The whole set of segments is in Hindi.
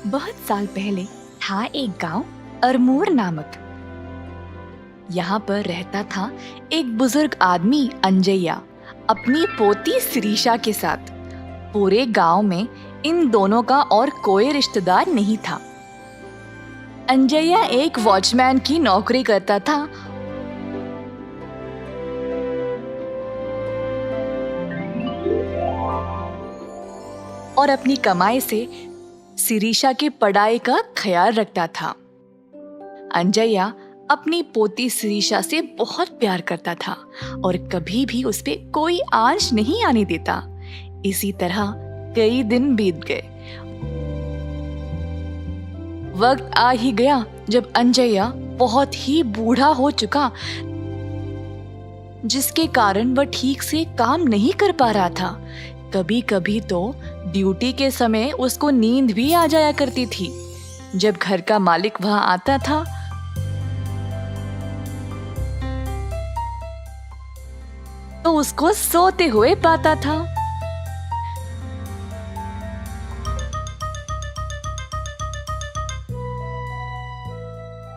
बहुत साल पहले था एक गांव अरमोर नामक। यहाँ पर रहता था एक बुजुर्ग आदमी अंजैया अपनी पोती शिरीषा के साथ। पूरे गांव में इन दोनों का और कोई रिश्तेदार नहीं था। अंजैया एक वॉचमैन की नौकरी करता था और अपनी कमाई से शिरीषा की पढ़ाई का ख्याल रखता था। अंजैया अपनी पोती शिरीषा से बहुत प्यार करता था और कभी भी उस पे कोई आंच नहीं आने देता। इसी तरह कई दिन बीत गए। वक्त आ ही गया जब अंजैया बहुत ही बूढ़ा हो चुका, जिसके कारण वह ठीक से काम नहीं कर पा रहा था। कभी कभी तो ड्यूटी के समय उसको नींद भी आ जाया करती थी। जब घर का मालिक वहां आता था तो उसको सोते हुए पाता था।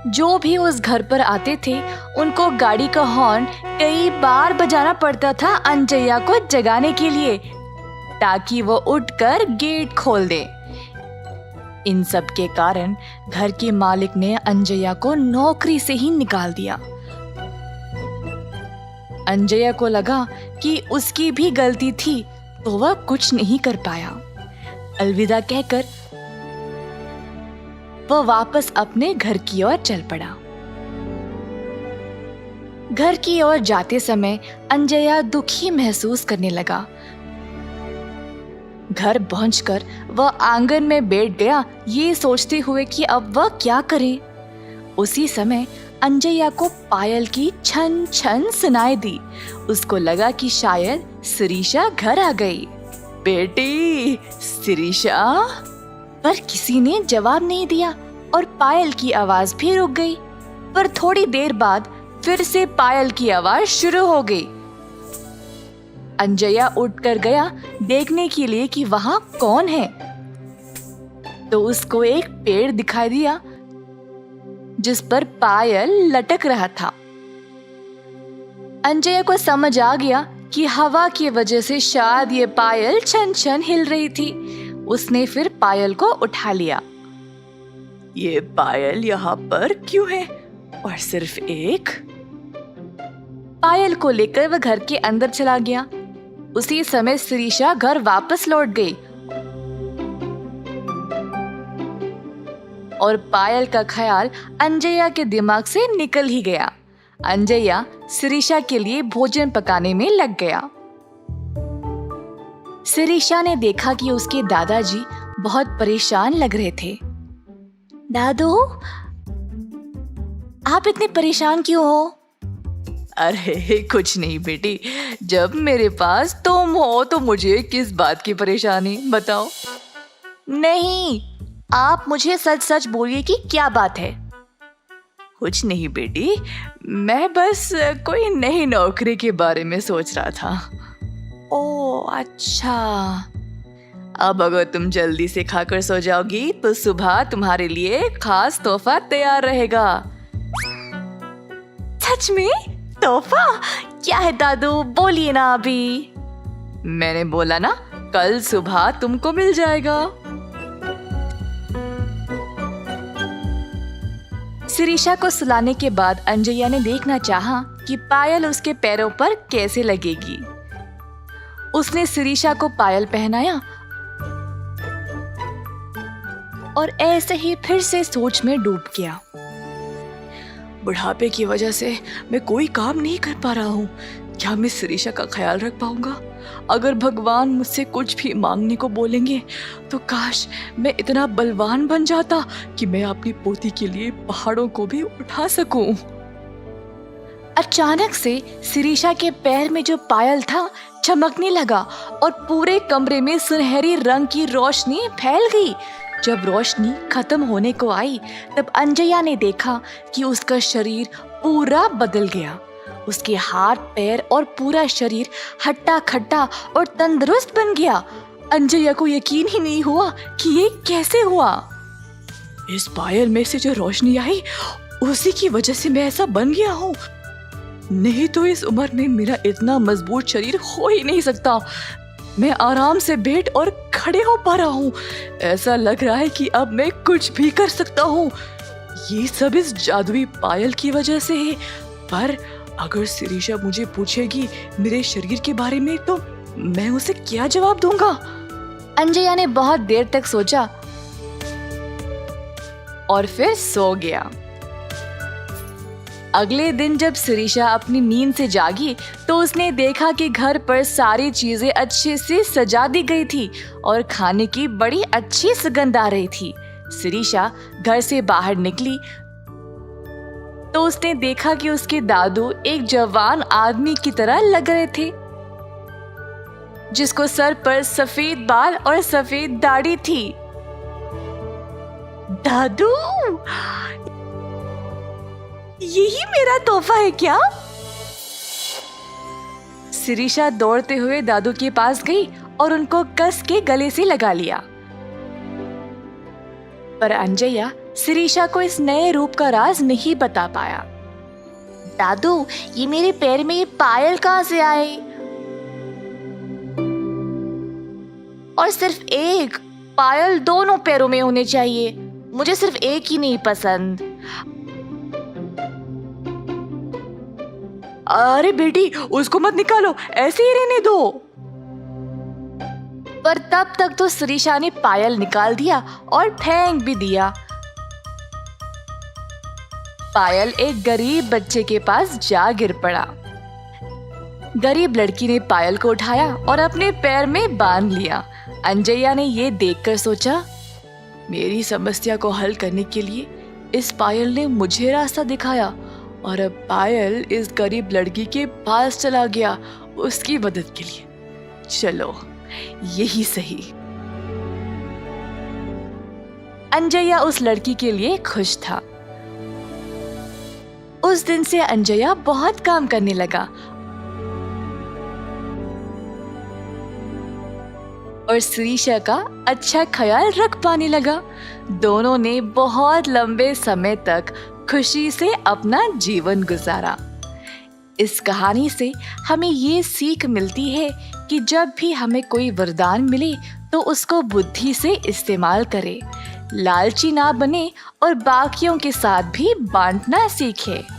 जो भी उस घर पर आते थे उनको गाड़ी का हॉर्न कई बार बजाना पड़ता था अंजैया को जगाने के लिए, ताकि वो उठकर गेट खोल दे। इन सब के कारण घर के मालिक ने अंजैया को नौकरी से ही निकाल दिया। अंजैया को लगा कि उसकी भी गलती थी, तो वह कुछ नहीं कर पाया। अलविदा कहकर वह वापस अपने घर की ओर चल पड़ा। घर की ओर जाते समय अंजैया दुखी महसूस करने लगा। घर पहुंचकर वह आंगन में बैठ गया, ये सोचते हुए कि अब वह क्या करे। उसी समय अंजैया को पायल की छन छन सुनाई दी। उसको लगा कि शायद शिरीषा घर आ गई। बेटी शिरीषा, पर किसी ने जवाब नहीं दिया और पायल की आवाज भी रुक गई। पर थोड़ी देर बाद फिर से पायल की आवाज शुरू हो गई। अंजैया उठकर गया देखने के लिए कि वहां कौन है। तो उसको एक पेड़ दिखाई दिया जिस पर पायल लटक रहा था। अंजैया को समझ आ गया कि हवा की वजह से शायद ये पायल छन छन हिल रही थी। उसने फिर पायल को उठा लिया। ये पायल यहाँ पर क्यों है और सिर्फ एक? पायल को लेकर वह घर के अंदर चला गया। उसी समय शिरीषा घर वापस लौट गई और पायल का ख्याल अंजैया के दिमाग से निकल ही गया। अंजैया शिरीषा के लिए भोजन पकाने में लग गया। शिरीषा ने देखा कि उसके दादाजी बहुत परेशान लग रहे थे। दादू, आप इतने परेशान क्यों हो? अरे कुछ नहीं बेटी, जब मेरे पास तुम हो तो मुझे किस बात की परेशानी, बताओ। नहीं, आप मुझे सच सच बोलिए कि क्या बात है। कुछ नहीं बेटी, मैं बस कोई नई नौकरी के बारे में सोच रहा था। ओह अच्छा। अब अगर तुम जल्दी से खाकर सो जाओगी तो सुबह तुम्हारे लिए खास तोहफा तैयार रहेगा। सच में? तोहफा क्या है दादू, बोलिए ना अभी। मैंने बोला ना, कल सुबह तुमको मिल जाएगा। शिरीषा को सुलाने के बाद अंजैया ने देखना चाहा कि पायल उसके पैरों पर कैसे लगेगी। उसने शिरीषा को पायल पहनाया और ऐसे ही फिर से सोच में डूब गया। बुढ़ापे की वजह से मैं कोई काम नहीं कर पा रहा हूँ। क्या मैं शिरीषा का ख्याल रख पाऊंगा? अगर भगवान मुझसे कुछ भी मांगने को बोलेंगे तो काश मैं इतना बलवान बन जाता कि मैं अपनी पोती के लिए पहाड़ों को भी उठा सकूं। अचानक से शिरीषा के पैर में जो पायल था चमकने लगा और पूरे कमरे में सुनहरी रंग की रोशनी फैल गई। जब रोशनी खत्म होने को आई तब अंजैया ने देखा कि उसका शरीर पूरा बदल गया। उसके हाथ पैर और पूरा शरीर हट्टा खट्टा और तंदुरुस्त बन गया। अंजैया को यकीन ही नहीं हुआ कि ये कैसे हुआ। इस पायल में से जो रोशनी आई उसी की वजह से मैं ऐसा बन गया हूँ। नहीं तो इस उम्र में मेरा इतना मजबूत शरीर हो ही नहीं सकता। मैं आराम से बैठ और खड़े हो पा रहा हूँ। ऐसा लग रहा है कि अब मैं कुछ भी कर सकता हूँ। ये सब इस जादुई पायल की वजह से है। पर अगर शिरीषा मुझे पूछेगी मेरे शरीर के बारे में तो मैं उसे क्या जवाब दूंगा? अंजया ने बहुत देर तक सोचा और फिर सो गया। अगले दिन जब शिरीषा अपनी नींद से जागी तो उसने देखा कि घर पर सारी चीजें अच्छे से सजा दी गई थी और खाने की बड़ी अच्छी सुगंध आ रही थी। शिरीषा घर से बाहर निकली तो उसने देखा कि उसके दादू एक जवान आदमी की तरह लग रहे थे, जिसको सर पर सफेद बाल और सफेद दाढ़ी थी। दादू, यही मेरा तोहफा है क्या? शिरीषा दौड़ते हुए दादू के पास गई और उनको कस के गले से लगा लिया। पर अंजया शिरीषा को इस नए रूप का राज नहीं बता पाया। दादू, ये मेरे पैर में ये पायल कहाँ से आए? और सिर्फ एक पायल दोनों पैरों में होने चाहिए। मुझे सिर्फ एक ही नहीं पसंद। अरे बेटी, उसको मत निकालो, ऐसे ही रहने दो। पर तब तक तो शिरीषा ने पायल निकाल दिया और फेंक भी दिया। पायल एक गरीब बच्चे के पास जा गिर पड़ा। गरीब लड़की ने पायल को उठाया और अपने पैर में बांध लिया। अंजया ने ये देखकर सोचा, मेरी समस्या को हल करने के लिए इस पायल ने मुझे रास्ता दिखाया और अब पायल इस गरीब लड़की के पास चला गया उसकी मदद के लिए। चलो, यही सही। अंजया उस लड़की के लिए खुश था। उस दिन से अंजया बहुत काम करने लगा और शिरीषा का अच्छा ख्याल रख पाने लगा। दोनों ने बहुत लंबे समय तक खुशी से अपना जीवन गुजारा। इस कहानी से हमें ये सीख मिलती है कि जब भी हमें कोई वरदान मिले तो उसको बुद्धि से इस्तेमाल करें, लालची ना बने और बाकियों के साथ भी बांटना सीखें।